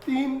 3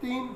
3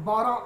12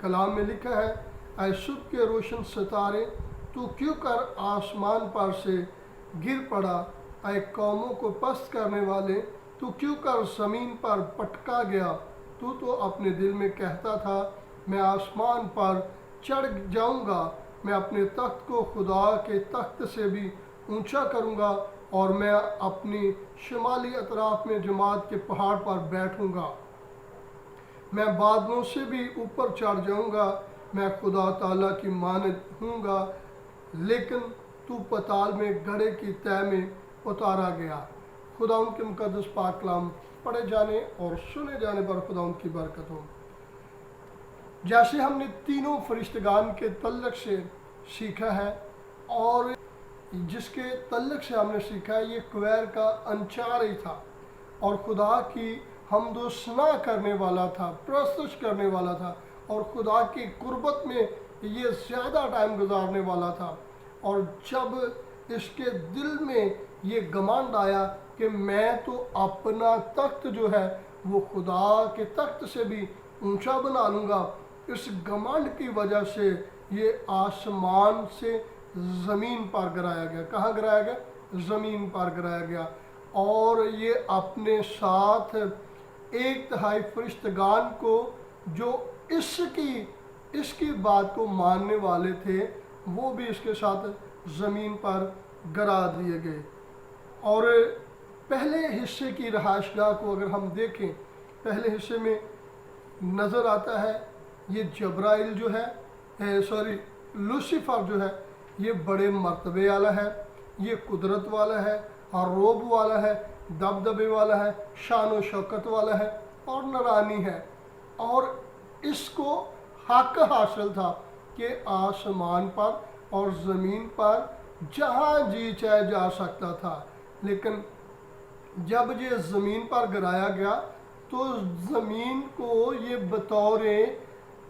کلام میں لکھا ہے، اے صبح کے روشن ستارے تو کیوں کر آسمان پر سے گر پڑا، اے قوموں کو پست کرنے والے تو کیوں کر زمین پر پٹکا گیا۔ تو اپنے دل میں کہتا تھا، میں آسمان پر چڑھ جاؤں گا، میں اپنے تخت کو خدا کے تخت سے بھی اونچا کروں گا، اور میں اپنی شمالی اطراف میں جماعت کے پہاڑ پر بیٹھوں گا، میں بادلوں سے بھی اوپر چڑھ جاؤں گا، میں خدا تعالیٰ کی مانند ہوں گا، لیکن تو پتال میں گڑھے کی تہ میں اتارا گیا۔ خدا ان کے مقدس پاک کلام پڑھے جانے اور سنے جانے پر خدا ان کی برکت ہو۔ جیسے ہم نے تینوں فرشتگان کے تعلق سے سیکھا ہے، اور جس کے تعلق سے ہم نے سیکھا ہے، یہ کویر کا انچار ہی تھا، اور خدا کی حمد و ثنا کرنے والا تھا، پرستش کرنے والا تھا، اور خدا کی قربت میں یہ زیادہ ٹائم گزارنے والا تھا۔ اور جب اس کے دل میں یہ گمانڈ آیا کہ میں تو اپنا تخت جو ہے وہ خدا کے تخت سے بھی اونچا بنا لوں گا، اس گمانڈ کی وجہ سے یہ آسمان سے زمین پر گرایا گیا۔ کہاں گرایا گیا؟ زمین پر گرایا گیا، اور یہ اپنے ساتھ 1/3 فرشتگان کو جو اس کی بات کو ماننے والے تھے، وہ بھی اس کے ساتھ زمین پر گرا دیے گئے۔ اور پہلے حصے کی رہائش گاہ کو اگر ہم دیکھیں، پہلے حصے میں نظر آتا ہے یہ جبرائیل جو ہے لوسیفر جو ہے، یہ بڑے مرتبے والا ہے، یہ قدرت والا ہے، اور روب والا ہے، دبدبے والا ہے، شان و شوکت والا ہے، اور نورانی ہے، اور اس کو حق حاصل تھا کہ آسمان پر اور زمین پر جہاں جی چاہے جا سکتا تھا۔ لیکن جب یہ زمین پر گرایا گیا تو زمین کو یہ بطور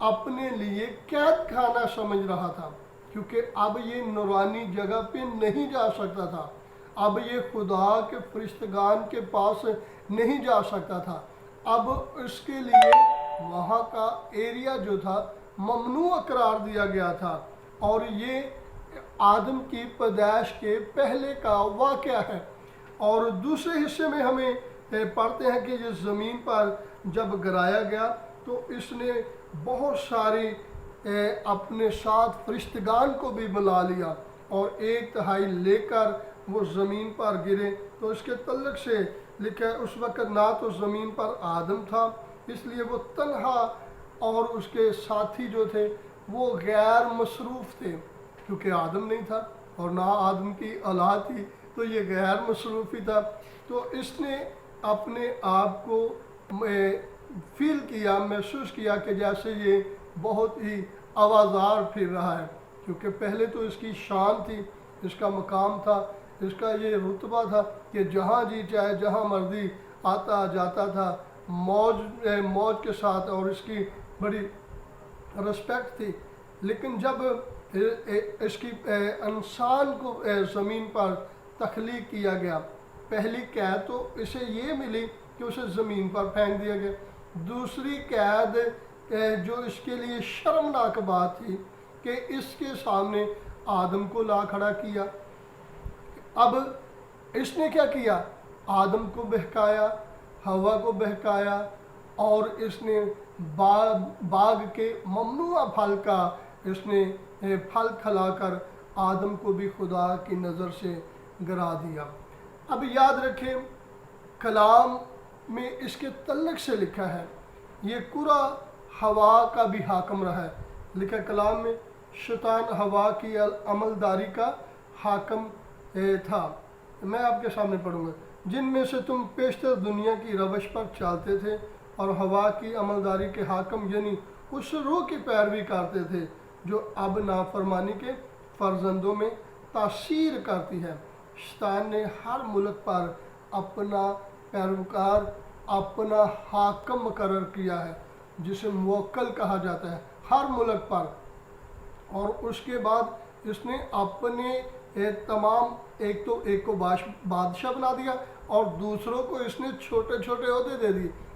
اپنے لیے قید خانہ سمجھ رہا تھا، کیونکہ اب یہ نورانی جگہ پہ نہیں جا سکتا تھا، اب یہ خدا کے فرشتگان کے پاس نہیں جا سکتا تھا، اب اس کے لیے وہاں کا ایریا جو تھا ممنوع قرار دیا گیا تھا۔ اور یہ آدم کی پیدائش کے پہلے کا واقعہ ہے۔ اور دوسرے حصے میں ہمیں پڑھتے ہیں کہ یہ زمین پر جب گرایا گیا تو اس نے بہت ساری اپنے ساتھ فرشتگان کو بھی بلا لیا، اور 1/3 لے کر وہ زمین پر گرے۔ تو اس کے تعلق سے لکھا ہے اس وقت نہ تو زمین پر آدم تھا، اس لیے وہ تنہا، اور اس کے ساتھی جو تھے وہ غیر مصروف تھے، کیونکہ آدم نہیں تھا اور نہ آدم کی اولاد تھی، تو یہ غیر مصروف ہی تھا۔ تو اس نے اپنے آپ کو فیل کیا، محسوس کیا کہ جیسے یہ بہت ہی آوازار پھر رہا ہے، کیونکہ پہلے تو اس کی شان تھی، اس کا مقام تھا، اس کا یہ رتبہ تھا کہ جہاں جی چاہے جہاں مرضی آتا جاتا تھا موج کے ساتھ، اور اس کی بڑی رسپیکٹ تھی۔ لیکن جب اس کی انسان کو زمین پر تخلیق کیا گیا، پہلی قید تو اسے یہ ملی کہ اسے زمین پر پھینک دیا گیا، دوسری قید جو اس کے لیے شرمناک بات تھی کہ اس کے سامنے آدم کو لا کھڑا کیا۔ اب اس نے کیا کیا؟ آدم کو بہکایا، ہوا کو بہکایا، اور اس نے باغ کے ممنوع پھل کا اس نے پھل کھلا کر آدم کو بھی خدا کی نظر سے گرا دیا۔ اب یاد رکھیں کلام میں اس کے تعلق سے لکھا ہے یہ قرا ہوا کا بھی حاکم رہا ہے۔ لکھا کلام میں شیطان ہوا کی عملداری کا حاکم تھا۔ میں آپ کے سامنے پڑھوں گا، جن میں سے تم پیشتر دنیا کی روش پر چلتے تھے اور ہوا کی عملداری کے حاکم یعنی اس روح کی پیروی کرتے تھے جو اب نافرمانی کے فرزندوں میں تاثیر کرتی ہے۔ شیطان نے ہر ملک پر اپنا پیروکار، اپنا حاکم مقرر کیا ہے، جسے موکل کہا جاتا ہے، ہر ملک پر۔ اور اس کے بعد اس نے اپنے تمام ایک کو بادشاہ بنا دیا، اور دوسروں کو اس نے چھوٹے چھوٹے عہدے دے دیے۔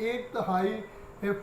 1/3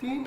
3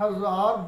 1000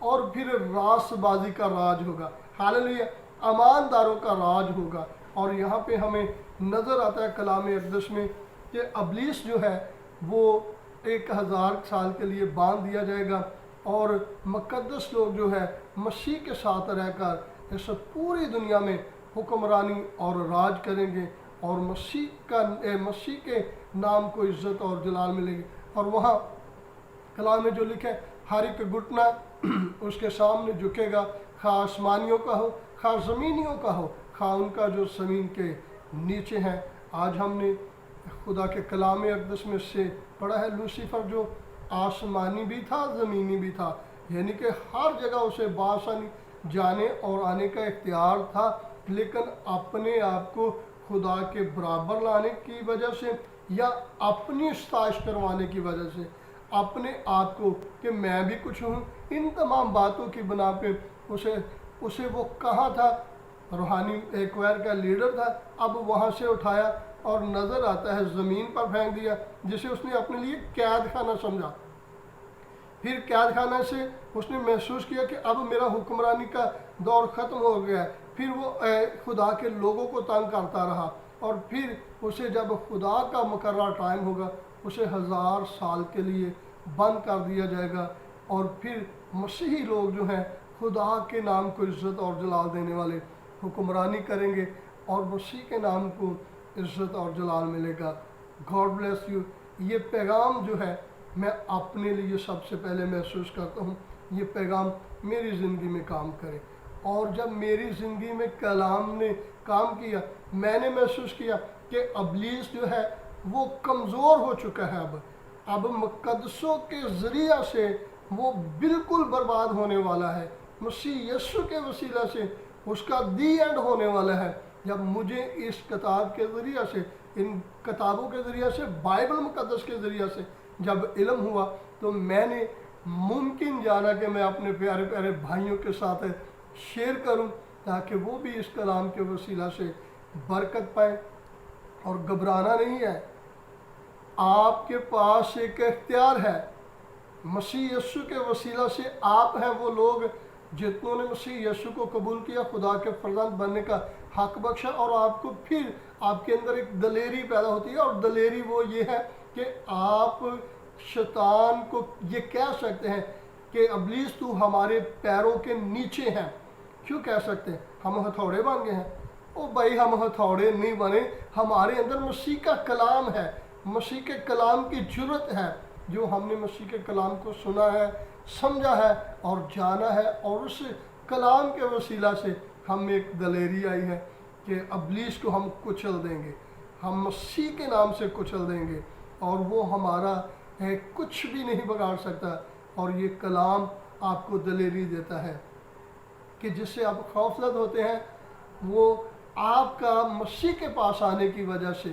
اور پھر راست بازی کا راج ہوگا، ہاللیلویا، امانداروں کا راج ہوگا۔ اور یہاں پہ ہمیں نظر آتا ہے کلام اقدس میں کہ ابلیس جو ہے وہ 1000 سال کے لیے باندھ دیا جائے گا، اور مقدس لوگ جو ہے مسیح کے ساتھ رہ کر اس پوری دنیا میں حکمرانی اور راج کریں گے، اور مسیح کے نام کو عزت اور جلال ملے گی۔ اور وہاں کلام میں جو لکھا ہے، ہر ایک گھٹنا اس کے سامنے جھکے گا، خواہ آسمانیوں کا ہو، خواہ زمینیوں کا ہو، خواہ ان کا جو زمین کے نیچے ہیں۔ آج ہم نے خدا کے کلام اقدس میں سے پڑھا ہے لوسیفر جو آسمانی بھی تھا زمینی بھی تھا، یعنی کہ ہر جگہ اسے بآسانی جانے اور آنے کا اختیار تھا، لیکن اپنے آپ کو خدا کے برابر لانے کی وجہ سے یا اپنی ستائش کروانے کی وجہ سے، اپنے آپ کو کہ میں بھی کچھ ہوں، ان تمام باتوں کی بنا پہ اسے وہ کہاں تھا، روحانی ایکوائر کا لیڈر تھا، اب وہاں سے اٹھایا اور نظر آتا ہے زمین پر پھینک دیا، جسے اس نے اپنے لیے قید خانہ سمجھا۔ پھر قید خانہ سے اس نے محسوس کیا کہ اب میرا حکمرانی کا دور ختم ہو گیا ہے، پھر وہ خدا کے لوگوں کو تنگ کرتا رہا، اور پھر اسے جب خدا کا مقررہ ٹائم ہوگا اسے 1000 سال کے لیے بند کر دیا جائے گا، اور پھر مسیحی لوگ جو ہیں خدا کے نام کو عزت اور جلال دینے والے حکمرانی کریں گے، اور مسیح کے نام کو عزت اور جلال ملے گا۔ God bless you. یہ پیغام جو ہے میں اپنے لیے سب سے پہلے محسوس کرتا ہوں، یہ پیغام میری زندگی میں کام کرے، اور جب میری زندگی میں کلام نے کام کیا، میں نے محسوس کیا کہ ابلیس جو ہے وہ کمزور ہو چکا ہے، اب مقدسوں کے ذریعہ سے وہ بالکل برباد ہونے والا ہے، مسیح یسوع کے وسیلہ سے اس کا دی اینڈ ہونے والا ہے۔ جب مجھے اس کتاب کے ذریعہ سے، ان کتابوں کے ذریعہ سے، بائبل مقدس کے ذریعہ سے جب علم ہوا، تو میں نے ممکن جانا کہ میں اپنے پیارے پیارے بھائیوں کے ساتھ شیئر کروں، تاکہ وہ بھی اس کلام کے وسیلہ سے برکت پائیں۔ اور گھبرانا نہیں ہے، آپ کے پاس ایک اختیار ہے، مسیح یسوع کے وسیلہ سے آپ ہیں وہ لوگ جتنوں نے مسیح یسوع کو قبول کیا، خدا کے فرزند بننے کا حق بخشا، اور آپ کو پھر آپ کے اندر ایک دلیری پیدا ہوتی ہے، اور دلیری وہ یہ ہے کہ آپ شیطان کو یہ کہہ سکتے ہیں کہ ابلیس تو ہمارے پیروں کے نیچے ہیں۔ کیوں کہہ سکتے ہیں؟ ہم ہتھوڑے بن گئے ہیں؟ او بھائی، ہم ہتھوڑے نہیں بنے، ہمارے اندر مسیح کا کلام ہے، مسیح کے کلام کی جرت ہے، جو ہم نے مسیح کے کلام کو سنا ہے، سمجھا ہے اور جانا ہے، اور اس کلام کے وسیلہ سے ہم ایک دلیری آئی ہے کہ ابلیس کو ہم کچل دیں گے، ہم مسیح کے نام سے کچل دیں گے، اور وہ ہمارا کچھ بھی نہیں بگاڑ سکتا۔ اور یہ کلام آپ کو دلیری دیتا ہے کہ جس سے آپ خوفزد ہوتے ہیں، وہ آپ کا مسیح کے پاس آنے کی وجہ سے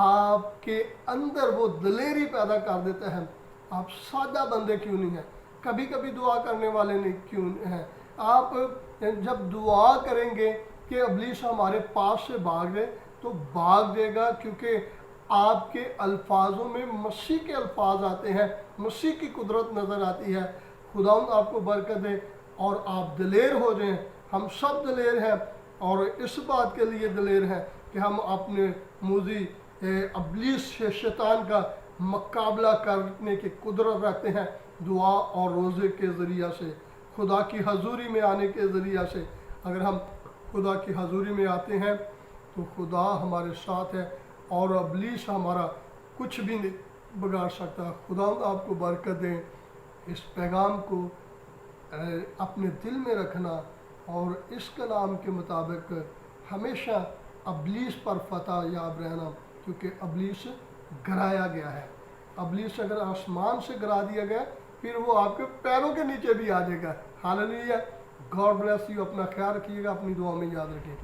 آپ کے اندر وہ دلیری پیدا کر دیتا ہے۔ آپ سادہ بندے کیوں نہیں ہیں؟ کبھی کبھی دعا کرنے والے نہیں کیوں ہیں؟ آپ جب دعا کریں گے کہ ابلیس ہمارے پاس سے بھاگ جائے، تو بھاگ جائے گا، کیونکہ آپ کے الفاظوں میں مسیح کے الفاظ آتے ہیں، مسیح کی قدرت نظر آتی ہے۔ خداوند آپ کو برکت دے اور آپ دلیر ہو جائیں۔ ہم سب دلیر ہیں، اور اس بات کے لیے دلیر ہیں کہ ہم اپنے موذی ابلیس سے، شیطان کا مقابلہ کرنے کی قدرت رکھتے ہیں، دعا اور روزے کے ذریعہ سے، خدا کی حضوری میں آنے کے ذریعہ سے۔ اگر ہم خدا کی حضوری میں آتے ہیں تو خدا ہمارے ساتھ ہے، اور ابلیس ہمارا کچھ بھی نہیں بگاڑ سکتا۔ خدا آپ کو برکت دیں، اس پیغام کو اپنے دل میں رکھنا، اور اس کلام کے مطابق ہمیشہ ابلیس پر فتح یاب رہنا، کیونکہ ابلیس گرایا گیا ہے۔ ابلیس اگر آسمان سے گرا دیا گیا، پھر وہ آپ کے پیروں کے نیچے بھی آ جائے گا۔ ہاللیلویا۔ God bless you. اپنا خیال رکھیے گا، اپنی دعا میں یاد رکھیں۔